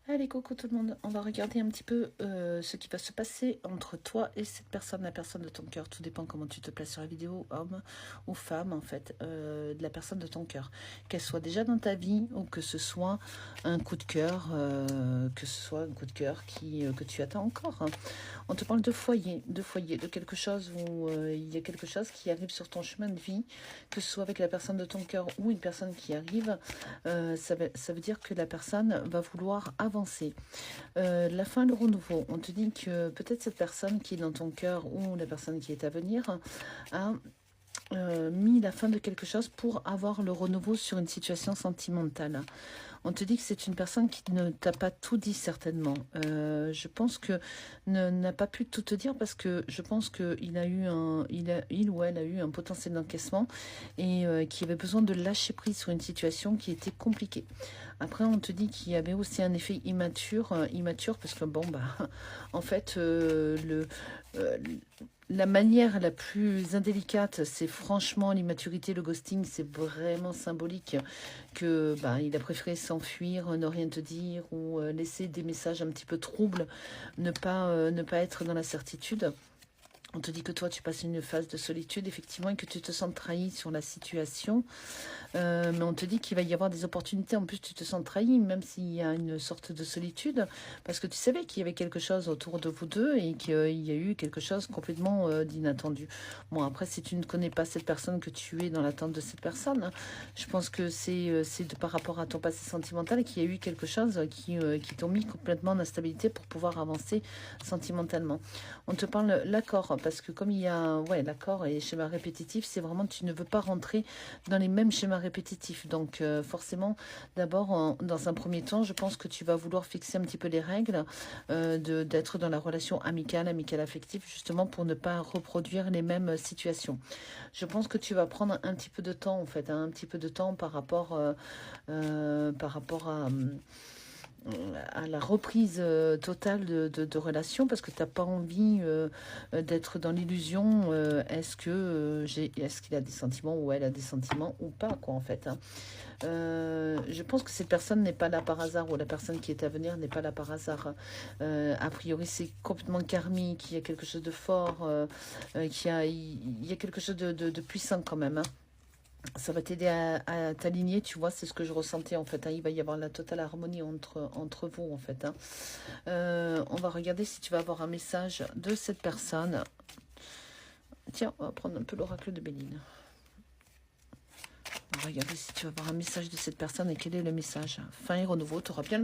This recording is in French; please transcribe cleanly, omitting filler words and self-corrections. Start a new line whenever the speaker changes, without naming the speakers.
Allez, coucou tout le monde, on va regarder un petit peu ce qui va se passer entre toi et cette personne, la personne de ton cœur. Tout dépend comment tu te places sur la vidéo, homme ou femme en fait, de la personne de ton cœur. Qu'elle soit déjà dans ta vie ou que ce soit un coup de cœur, que tu attends encore. On te parle de foyer, de quelque chose où il y a quelque chose qui arrive sur ton chemin de vie, que ce soit avec la personne de ton cœur ou une personne qui arrive. Ça veut dire que la personne va vouloir avancer. La fin, le renouveau. On te dit que peut-être cette personne qui est dans ton cœur ou la personne qui est à venir a mis la fin de quelque chose pour avoir le renouveau sur une situation sentimentale. On te dit que c'est une personne qui ne t'a pas tout dit certainement. Je pense que n'a pas pu tout te dire parce que je pense qu'il a eu il ou elle a eu un potentiel d'encaissement et qui avait besoin de lâcher prise sur une situation qui était compliquée. Après, on te dit qu'il y avait aussi un effet immature parce que bon bah en fait la manière la plus indélicate, c'est franchement l'immaturité, le ghosting, c'est vraiment symbolique que bah, il a préféré s'enfuir, ne rien te dire ou laisser des messages un petit peu troubles, ne pas être dans la certitude. On te dit que toi, tu passes une phase de solitude, effectivement, et que tu te sens trahi sur la situation. Mais on te dit qu'il va y avoir des opportunités. En plus, tu te sens trahi, même s'il y a une sorte de solitude, parce que tu savais qu'il y avait quelque chose autour de vous deux et qu'il y a eu quelque chose complètement d'inattendu. Bon, après, si tu ne connais pas cette personne, que tu es dans l'attente de cette personne, hein, je pense que c'est par rapport à ton passé sentimental qu'il y a eu quelque chose qui t'ont mis complètement en instabilité pour pouvoir avancer sentimentalement. On te parle l'accord, parce que comme il y a l'accord et schéma répétitif, c'est vraiment tu ne veux pas rentrer dans les mêmes schémas répétitifs. Donc forcément, d'abord, dans un premier temps, je pense que tu vas vouloir fixer un petit peu les règles, d'être dans la relation amicale affective, justement pour ne pas reproduire les mêmes situations. Je pense que tu vas prendre un petit peu de temps, en fait, hein, un petit peu de temps par rapport à la reprise totale de relations, parce que tu n'as pas envie d'être dans l'illusion. Est-ce qu'il a des sentiments ou elle a des sentiments ou pas, quoi, en fait, hein. Je pense que cette personne n'est pas là par hasard, ou la personne qui est à venir n'est pas là par hasard. A priori, c'est complètement karmique, il y a quelque chose de fort, il y a quelque chose de puissant quand même, hein. Ça va t'aider à t'aligner, tu vois, c'est ce que je ressentais en fait, hein. Il va y avoir la totale harmonie entre vous en fait, hein. On va regarder si tu vas avoir un message de cette personne. Tiens, on va prendre un peu l'oracle de Béline. On va regarder si tu vas avoir un message de cette personne et quel est le message. Fin et renouveau, tu auras bien le